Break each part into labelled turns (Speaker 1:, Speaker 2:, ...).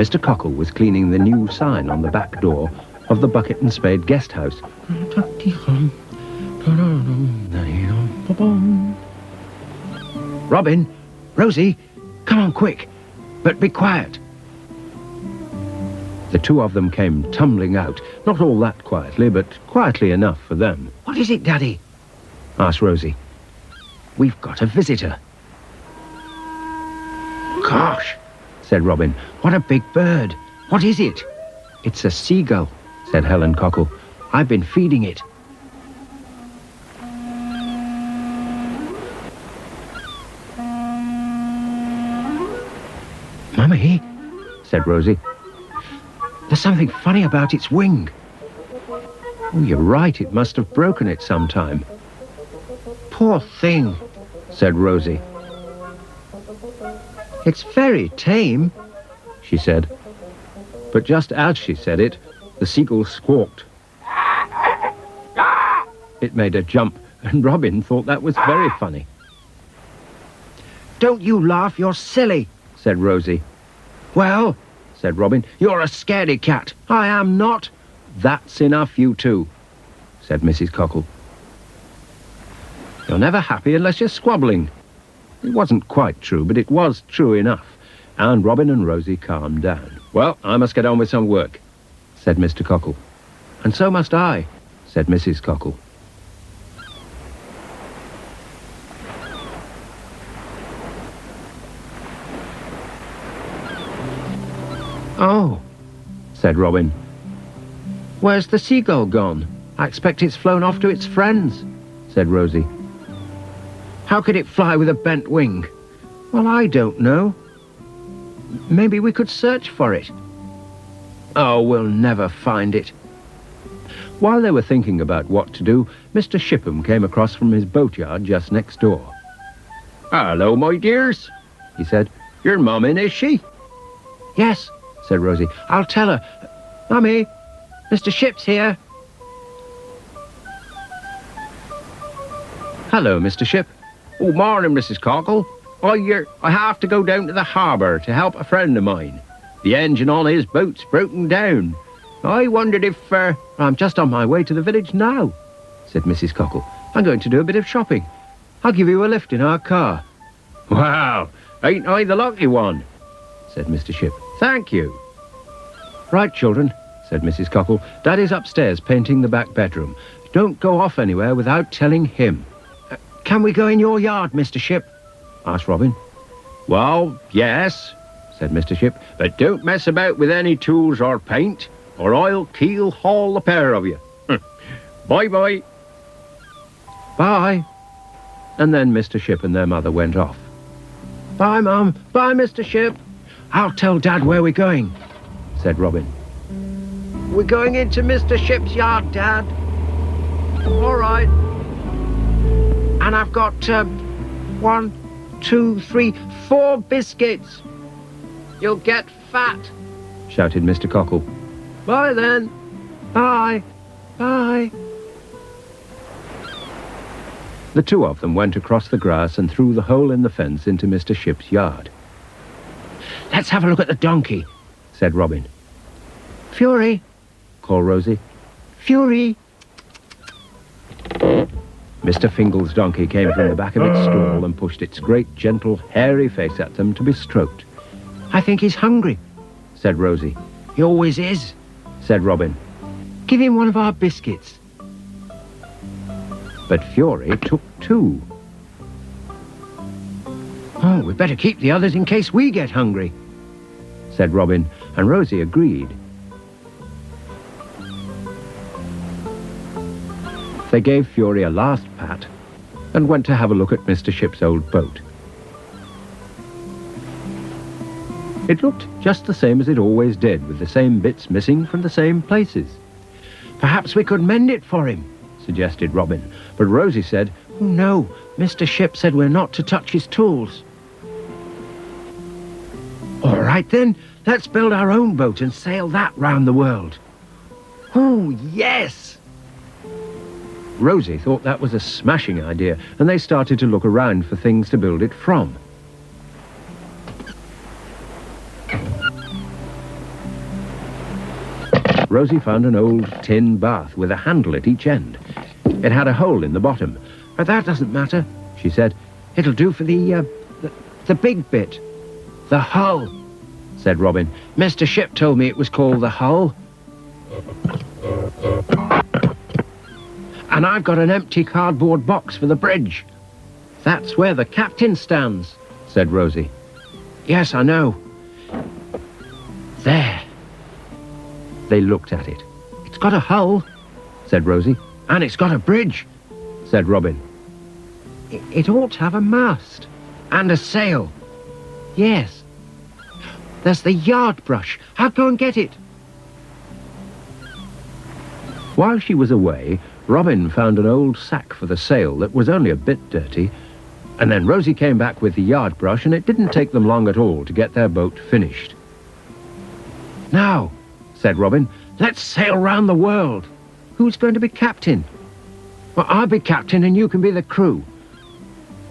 Speaker 1: Mr. Cockle was cleaning the new sign on the back door of the Bucket and Spade guest house. Robin, Rosie, come on quick, but be quiet. The two of them came tumbling out, not all that quietly, but quietly enough for them. What is it, Daddy? Asked Rosie. We've got a visitor. Gosh, said Robin, what a big bird. What is it? It's a seagull, said Helen Cockle. I've been feeding it. Mummy, said Rosie, there's something funny about its wing. Oh, you're right, it must have broken it sometime. Poor thing, said Rosie. It's very tame, she said. But just as she said it, the seagull squawked. It made a jump, and Robin thought that was very funny. Don't you laugh, you're silly, said Rosie. Well, said Robin, you're a scaredy cat. I am not. That's enough, you two, said Mrs. Cockle. You're never happy unless you're squabbling. It wasn't quite true, but it was true enough, and Robin and Rosie calmed down. Well, I must get on with some work, said Mr. Cockle. And so must I, said Mrs. Cockle. Oh, said Robin. Where's the seagull gone? I expect it's flown off to its friends, said Rosie. How could it fly with a bent wing? Well, I don't know. Maybe we could search for it. Oh, we'll never find it. While they were thinking about what to do, Mr. Shipham came across from his boatyard just next door. Hello, my dears, he said. Your mum in, is she? Yes, said Rosie. I'll tell her. Mummy, Mr. Ship's here. Hello, Mr. Ship. Oh, morning, Mrs. Cockle. I have to go down to the harbour to help a friend of mine. The engine on his boat's broken down. I wondered if... I'm just on my way to the village now, said Mrs. Cockle. I'm going to do a bit of shopping. I'll give you a lift in our car. Wow, ain't I the lucky one, said Mr. Ship. Thank you. Right, children, said Mrs. Cockle. Daddy's upstairs painting the back bedroom. Don't go off anywhere without telling him. Can we go in your yard, Mr. Ship? Asked Robin. Well, yes, said Mr. Ship, but don't mess about with any tools or paint, or I'll keel-haul the pair of you. Bye-bye. Bye. And then Mr. Ship and their mother went off. Bye, Mum. Bye, Mr. Ship. I'll tell Dad where we're going, said Robin. We're going into Mr. Ship's yard, Dad. All right. And I've got 1, 2, 3, 4 biscuits. You'll get fat, shouted Mr. Cockle. Bye then. Bye. Bye. The two of them went across the grass and through the hole in the fence into Mr. Ship's yard. Let's have a look at the donkey, said Robin. Fury, called Rosie. Fury. Mr. Fingle's donkey came from the back of its stall and pushed its great, gentle, hairy face at them to be stroked. I think he's hungry, said Rosie. He always is, said Robin. Give him one of our biscuits. But Fury took 2. Oh, we'd better keep the others in case we get hungry, said Robin, and Rosie agreed. They gave Fury a last pat and went to have a look at Mr. Ship's old boat. It looked just the same as it always did, with the same bits missing from the same places. Perhaps we could mend it for him, suggested Robin, but Rosie said, oh, no, Mr. Ship said we're not to touch his tools. All right then, let's build our own boat and sail that round the world. Oh, yes! Rosie thought that was a smashing idea, and they started to look around for things to build it from. Rosie found an old tin bath with a handle at each end. It had a hole in the bottom. "But that doesn't matter," she said. "It'll do for the big bit." "The hull," said Robin. "Mr. Ship told me it was called the hull." "And I've got an empty cardboard box for the bridge." "That's where the captain stands," said Rosie. "Yes, I know." "There." They looked at it. "It's got a hull," said Rosie. "And it's got a bridge," said Robin. It ought to have a mast. "And a sail." "Yes." "There's the yard brush. I'll go and get it." While she was away, Robin found an old sack for the sail that was only a bit dirty, and then Rosie came back with the yard brush, and it didn't take them long at all to get their boat finished. "Now," said Robin, "let's sail round the world. Who's going to be captain?" "Well, I'll be captain and you can be the crew."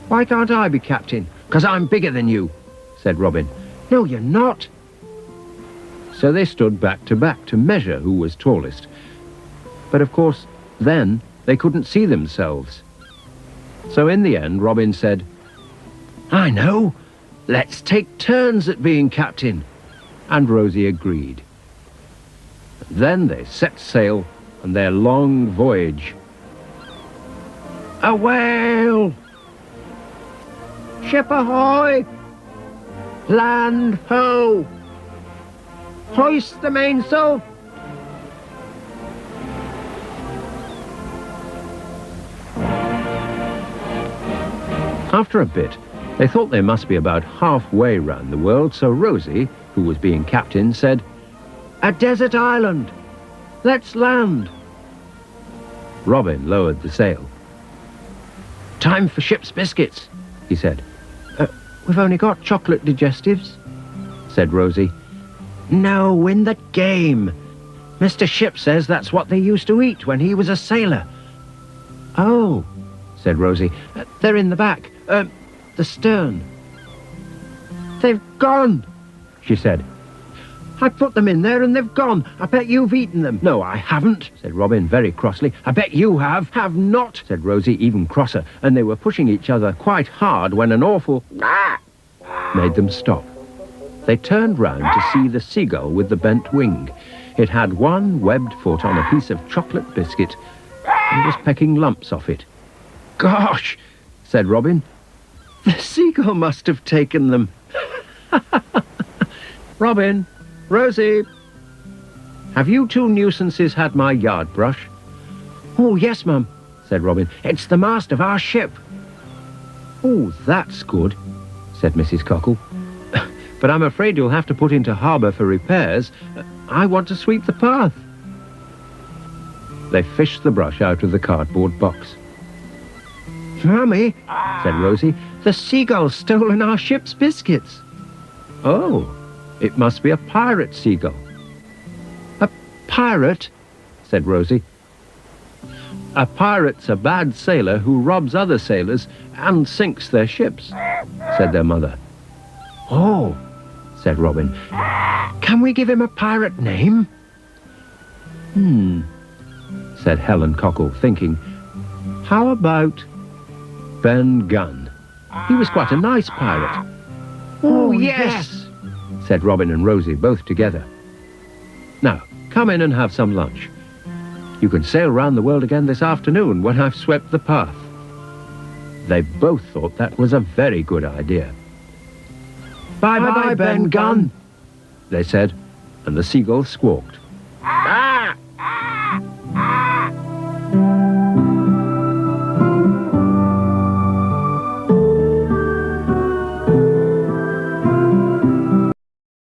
Speaker 1: "Why can't I be captain?" "'Cause I'm bigger than you," said Robin. "No, you're not." So they stood back to measure who was tallest. But of course, then they couldn't see themselves. So in the end, Robin said, "I know. Let's take turns at being captain." And Rosie agreed. Then they set sail on their long voyage. "A whale! Ship ahoy! Land ho! Hoist the mainsail!" After a bit, they thought they must be about halfway round the world, so Rosie, who was being captain, said, "A desert island! Let's land!" Robin lowered the sail. "Time for ship's biscuits," he said. We've only got chocolate digestives," said Rosie. "No, in the game. Mr. Ship says that's what they used to eat when he was a sailor." "Oh," said Rosie. "They're in the back. The stern." "They've gone," she said. "I put them in there and they've gone. I bet you've eaten them." "No, I haven't," said Robin very crossly. "I bet you have." "Have not," said Rosie even crosser, and they were pushing each other quite hard when an awful made them stop. They turned round to see the Seagull with the bent wing. It had one webbed foot on a piece of chocolate biscuit and was pecking lumps off it. "Gosh," said Robin. "The Seagull must have taken them." "Robin, Rosie, have you two nuisances had my yard brush?" "Oh, yes, Mum," said Robin. "It's the mast of our ship." "Oh, that's good," said Mrs. Cockle. "But I'm afraid you'll have to put into harbour for repairs. I want to sweep the path." They fished the brush out of the cardboard box. "Mummy," said Rosie, "the Seagull's stolen our ship's biscuits." "Oh, it must be a pirate seagull." "A pirate?" said Rosie. "A pirate's a bad sailor who robs other sailors and sinks their ships," said their mother. "Oh," said Robin. "Can we give him a pirate name?" Said Helen Cockle, thinking. "How about Ben Gunn? He was quite a nice pirate." "Oh, yes," said Robin and Rosie, both together. "Now, come in and have some lunch. You can sail round the world again this afternoon when I've swept the path." They both thought that was a very good idea. "Bye-bye, Ben Gunn," they said, and the Seagull squawked.